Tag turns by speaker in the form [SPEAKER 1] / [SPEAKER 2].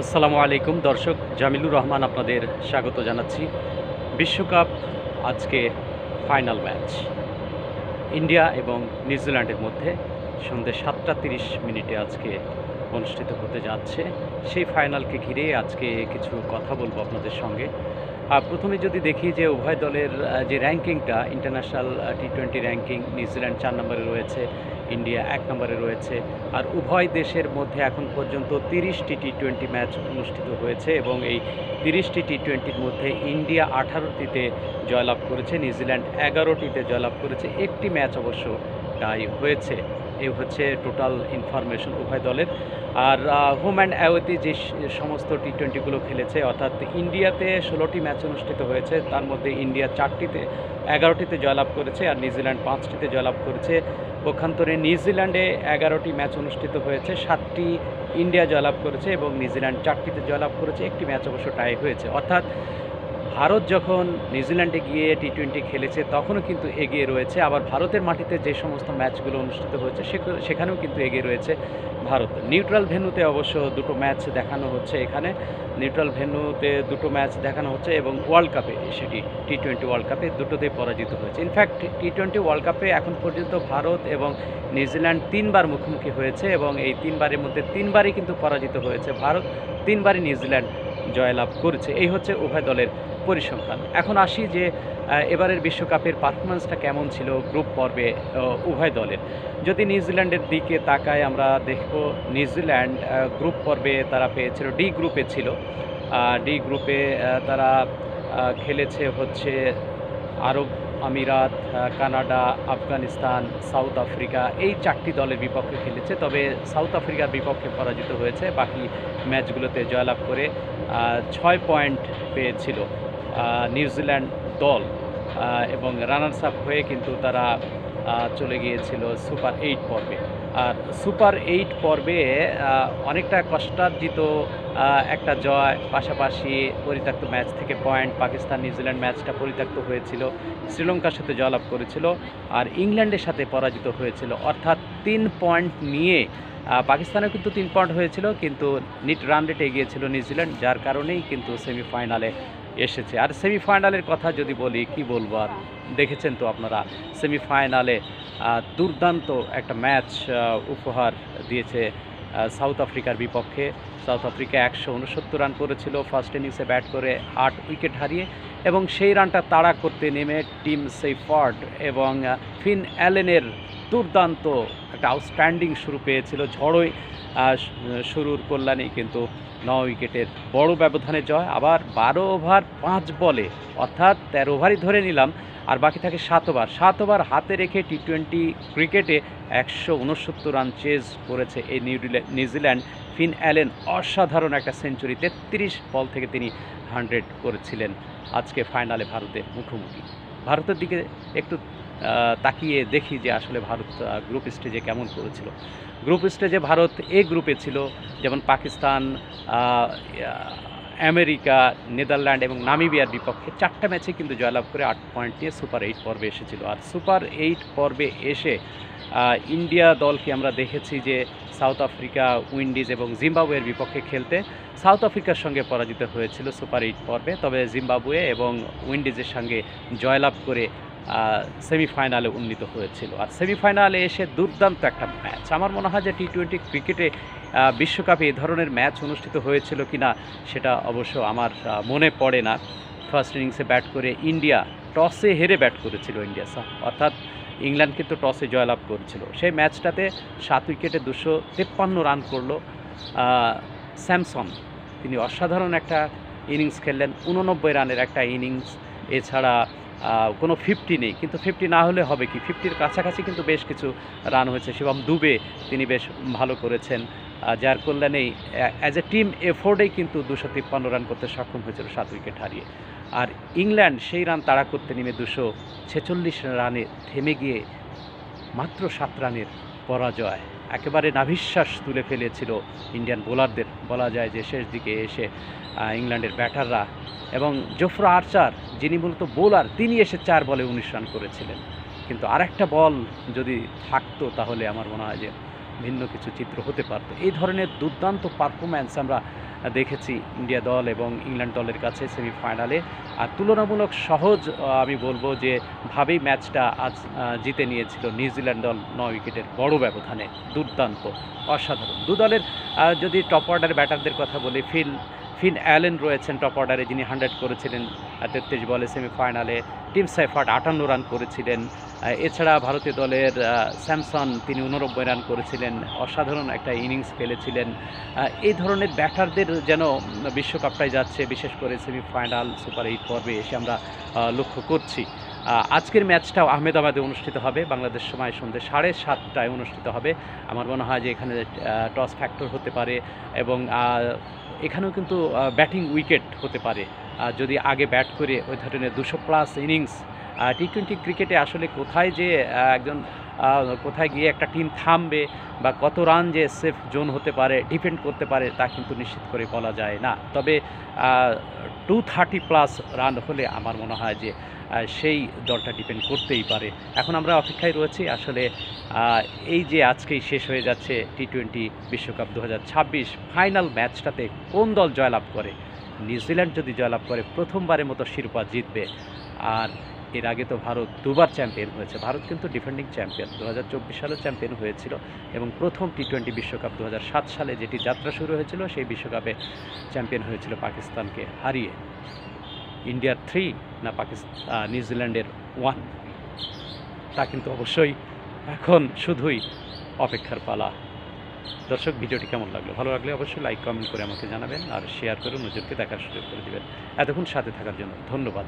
[SPEAKER 1] আসসালামু আলাইকুম দর্শক, জামিলুর রহমান আপনাদের স্বাগত জানাচ্ছি। বিশ্বকাপ আজকে ফাইনাল ম্যাচ ইন্ডিয়া এবং নিউজিল্যান্ডের মধ্যে সন্ধ্যে 7:30 আজকে অনুষ্ঠিত হতে যাচ্ছে। সেই ফাইনালকে ঘিরে আজকে কিছু কথা বলবো আপনাদের সঙ্গে। প্রথমে যদি দেখি যে উভয় দলের যে র্যাঙ্কিংটা, ইন্টারন্যাশনাল টি-20 র্যাঙ্কিং, নিউজিল্যান্ড 4 নম্বরে রয়েছে, ইন্ডিয়া 1 নম্বরে রয়েছে। আর উভয় দেশের মধ্যে এখন পর্যন্ত 30টি টি-20 ম্যাচ অনুষ্ঠিত হয়েছে এবং এই 30টি টি-20র মধ্যে ইন্ডিয়া 18টিতে জয়লাভ করেছে, নিউজিল্যান্ড 11টিতে জয়লাভ করেছে। একটি ম্যাচ অবশ্য টাই হয়েছে। এই হচ্ছে টোটাল ইনফরমেশন উভয় দলের। আর হোম অ্যান্ড অ্যাওয়েতে যে সমস্ত টি-20গুলো খেলেছে, অর্থাৎ ইন্ডিয়াতে 16টি ম্যাচ অনুষ্ঠিত হয়েছে, তার মধ্যে ইন্ডিয়া 11টিতে জয়লাভ করেছে আর নিউজিল্যান্ড 5টিতে জয়লাভ করেছে। পক্ষান্তরে নিউজিল্যান্ডে 11টি ম্যাচ অনুষ্ঠিত হয়েছে, 7টি ইন্ডিয়া জয়লাভ করেছে এবং নিউজিল্যান্ড 4টিতে জয়লাভ করেছে। একটি ম্যাচ অবশ্য টাই হয়েছে। অর্থাৎ ভারত যখন নিউজিল্যান্ডে গিয়ে টি-20 খেলেছে তখনও কিন্তু এগিয়ে রয়েছে। আবার ভারতের মাটিতে যে সমস্ত ম্যাচগুলো অনুষ্ঠিত হয়েছে সেখানেও কিন্তু এগিয়ে রয়েছে ভারত। নিউট্রাল ভেন্যুতে অবশ্য দুটো ম্যাচ দেখানো হচ্ছে এখানে। নিউট্রাল ভেন্যুতে দুটো ম্যাচ দেখানো হচ্ছে এবং ওয়ার্ল্ড কাপে সেটি টি-20 ওয়ার্ল্ড কাপে দুটোতেই পরাজিত হয়েছে। ইনফ্যাক্ট টি-20 ওয়ার্ল্ড কাপে এখন পর্যন্ত ভারত এবং নিউজিল্যান্ড 3বার মুখোমুখি হয়েছে এবং এই 3বারের মধ্যে 3বারই কিন্তু পরাজিত হয়েছে ভারত, 3বারই নিউজিল্যান্ড জয়লাভ করেছে। এই হচ্ছে উভয় দলের পরিসংখ্যান। এখন আসি যে এবারের বিশ্বকাপের পারফরম্যান্সটা কেমন ছিল গ্রুপ পর্বে উভয় দলের। যদি নিউজিল্যান্ডের দিকে তাকাই আমরা দেখব নিউজিল্যান্ড গ্রুপ পর্বে তারা পেয়েছিল, ডি গ্রুপে ছিল। ডি গ্রুপে তারা খেলেছে হচ্ছে আরব আমিরাত, কানাডা, আফগানিস্তান, সাউথ আফ্রিকা, এই 4টি দলের বিপক্ষে খেলেছে। তবে সাউথ আফ্রিকার বিপক্ষে পরাজিত হয়েছে, বাকি ম্যাচগুলোতে জয়লাভ করে 6 পয়েন্ট পেয়েছিল নিউজিল্যান্ড দল এবং রানার্স আপ হয়ে কিন্তু তারা চলে গিয়েছিল সুপার 8 পর্বে। আর সুপার 8 পর্বে অনেকটা কষ্টার্জিত একটা জয়, পাশাপাশি পরিত্যক্ত ম্যাচ থেকে পয়েন্ট। পাকিস্তান নিউজিল্যান্ড ম্যাচটা পরিত্যক্ত হয়েছিল, শ্রীলঙ্কার সাথে জয়লাভ করেছিল আর ইংল্যান্ডের সাথে পরাজিত হয়েছিল। অর্থাৎ 3 পয়েন্ট নিয়ে পাকিস্তানেও কিন্তু 3 পয়েন্ট হয়েছিল, কিন্তু নিট রান রেটে এগিয়েছিল নিউজিল্যান্ড, যার কারণেই কিন্তু সেমিফাইনালে এসেছে। আর সেমিফাইনালের কথা যদি বলি, কি বলবো আর, দেখেছেন তো আপনারা সেমিফাইনালে দুর্দান্ত একটা ম্যাচ উপহার দিয়েছে সাউথ আফ্রিকার বিপক্ষে। সাউথ আফ্রিকা 169 রান করেছিল ফার্স্ট ইনিংসে ব্যাট করে 8 উইকেট হারিয়ে, এবং সেই রানটা তাড়া করতে নেমে টিম সেইফার্ড এবং ফিন অ্যালেনের দুর্দান্ত একটা আউটস্ট্যান্ডিং শুরু পেয়েছিল। ঝড়ই শুরুর কল্যাণেই কিন্তু 9 উইকেটের বড় ব্যবধানে জয়। আবার 12 ওভার 5 বলে, অর্থাৎ 13 ওভারই ধরে নিলাম, আর বাকি থাকে 7 ওভার। 7 ওভার হাতে রেখে টি-20 ক্রিকেটে 169 রান চেজ করেছে এই নিউজিল্যান্ড। ফিন অ্যালেন অসাধারণ একটা সেঞ্চুরি, 33 বল থেকে তিনি 100 করেছিলেন। আজকে ফাইনালে ভারতের মুখোমুখি। ভারতের দিকে একটু তাকিয়ে দেখি যে আসলে ভারত গ্রুপ স্টেজে কেমন করেছিল। গ্রুপ স্টেজে ভারত এ গ্রুপে ছিল, যেমন পাকিস্তান, আমেরিকা, নেদারল্যান্ড এবং নামিবিয়ার বিপক্ষে 4টা ম্যাচে কিন্তু জয়লাভ করে 8 পয়েন্ট নিয়ে সুপার 8 পর্বে এসেছিল। আর সুপার 8 পর্বে এসে ইন্ডিয়া দলকে আমরা দেখেছি যে সাউথ আফ্রিকা, উইন্ডিজ এবং জিম্বাবুয়ের বিপক্ষে খেলতে সাউথ আফ্রিকার সঙ্গে পরাজিত হয়েছিল সুপার 8 পর্বে। তবে জিম্বাবুয়ে এবং উইন্ডিজের সঙ্গে জয়লাভ করে সেমিফাইনালে উন্নীত হয়েছিল। আর সেমিফাইনালে এসে দুর্দান্ত একটা ম্যাচ। আমার মনে হয় যে টি-20 ক্রিকেটে বিশ্বকাপে এ ধরনের ম্যাচ অনুষ্ঠিত হয়েছিল কিনা সেটা অবশ্য আমার মনে পড়ে না। ফার্স্ট ইনিংসে ব্যাট করে ইন্ডিয়া টসে হেরে ব্যাট করেছিল ইন্ডিয়া, অর্থাৎ ইংল্যান্ড কিন্তু টসে জয়লাভ করেছিল। সেই ম্যাচটাতে 7 উইকেটে 253 রান করলো স্যামসন। তিনি অসাধারণ একটা ইনিংস খেললেন, 89 রানের একটা ইনিংস। এছাড়া কোনো 50 নেই, কিন্তু 50 না হলে হবে কি, 50-র কাছাকাছি কিন্তু বেশ কিছু রান হয়েছে। শিবম দুবে তিনি বেশ ভালো করেছেন, যার কল্যাণেই অ্যাজ এ টিম এফোর্টেই কিন্তু 253 রান করতে সক্ষম হয়েছিল 7 উইকেট হারিয়ে। আর ইংল্যান্ড সেই রান তাড়া করতে নেমে 246 রানে থেমে গিয়ে মাত্র 7 রানের পরাজয়। একেবারে নাভিশ্বাস তুলে ফেলেছিল ইন্ডিয়ান বোলারদের, বলা যায় যে শেষ দিকে এসে ইংল্যান্ডের ব্যাটাররা, এবং জোফরা আর্চার যিনি মূলত বোলার, তিনি এসে 4 বলে 19 রান করেছিলেন। কিন্তু আরেকটা বল যদি থাকতো তাহলে আমার মনে হয় যে ভিন্ন কিছু চিত্র হতে পারত। এই ধরনের দুর্দান্ত পারফরম্যান্স আমরা দেখেছি ইন্ডিয়া দল এবং ইংল্যান্ড দলের কাছে সেমিফাইনালে। আর তুলনামূলক সহজ আমি বলবো যে ভাবেই ম্যাচটা আজ জিতে নিয়েছিল নিউজিল্যান্ড দল 9 উইকেটের বড় ব্যবধানে। দুর্দান্ত, অসাধারণ দু দলের। যদি টপ অর্ডার ব্যাটারদের কথা বলি, ফিন অ্যালেন রয়েছেন টপ অর্ডারে, যিনি 100 করেছিলেন 33 বলে সেমিফাইনালে। টিম সাইফার্ট 58 রান করেছিলেন। এছাড়া ভারতীয় দলের স্যামসন, তিনি 89 রান করেছিলেন। অসাধারণ একটা ইনিংস খেলেছিলেন। এই ধরনের ব্যাটারদের যেন বিশ্বকাপটায় যাচ্ছে, বিশেষ করে সেমিফাইনাল সুপার 8 পর্বে এসে আমরা লক্ষ্য করছি। আজকের ম্যাচটাও আহমেদাবাদে অনুষ্ঠিত হবে, বাংলাদেশ সময় সন্ধ্যে 7:30টায় অনুষ্ঠিত হবে। আমার মনে হয় যে এখানে টস ফ্যাক্টর হতে পারে এবং এখানেও কিন্তু ব্যাটিং উইকেট হতে পারে। যদি আগে ব্যাট করে ওই ধরনের 200+ ইনিংস, টি-20 ক্রিকেটে আসলে কোথায় যে একজন কোথায় গিয়ে একটা টিম থামবে বা কত রান যে সেফ জোন হতে পারে, ডিফেন্ড করতে পারে, তা কিন্তু নিশ্চিত করে বলা যায় না। তবে 230+ রান হলে আমার মনে হয় যে সেই দলটা ডিপেন্ড করতেই পারে। এখন আমরা অপেক্ষায় রয়েছি আসলে এই যে আজকেই শেষ হয়ে যাচ্ছে টি-20 বিশ্বকাপ 2026 ফাইনাল ম্যাচটাতে কোন দল জয়লাভ করে। নিউজিল্যান্ড যদি জয়লাভ করে প্রথমবারের মতো শিরোপা জিতবে। আর এর আগে তো ভারত দুবার চ্যাম্পিয়ন হয়েছে। ভারত কিন্তু ডিফেন্ডিং চ্যাম্পিয়ন, 2024 সালেও চ্যাম্পিয়ন হয়েছিল এবং প্রথম টি-20 বিশ্বকাপ 2007 সালে যেটি যাত্রা শুরু হয়েছিল, সেই বিশ্বকাপে চ্যাম্পিয়ন হয়েছিল পাকিস্তানকে হারিয়ে। ইন্ডিয়ার 3 না নিউজিল্যান্ডের 1, তা কিন্তু অবশ্যই এখন শুধুই অপেক্ষার পালা। দর্শক, ভিডিওটি কেমন লাগলো? ভালো লাগলে অবশ্যই লাইক কমেন্ট করে আমাকে জানাবেন আর শেয়ার করে নজরকে দেখার সুযোগ করে দেবেন। এতক্ষণ সাথে থাকার জন্য ধন্যবাদ।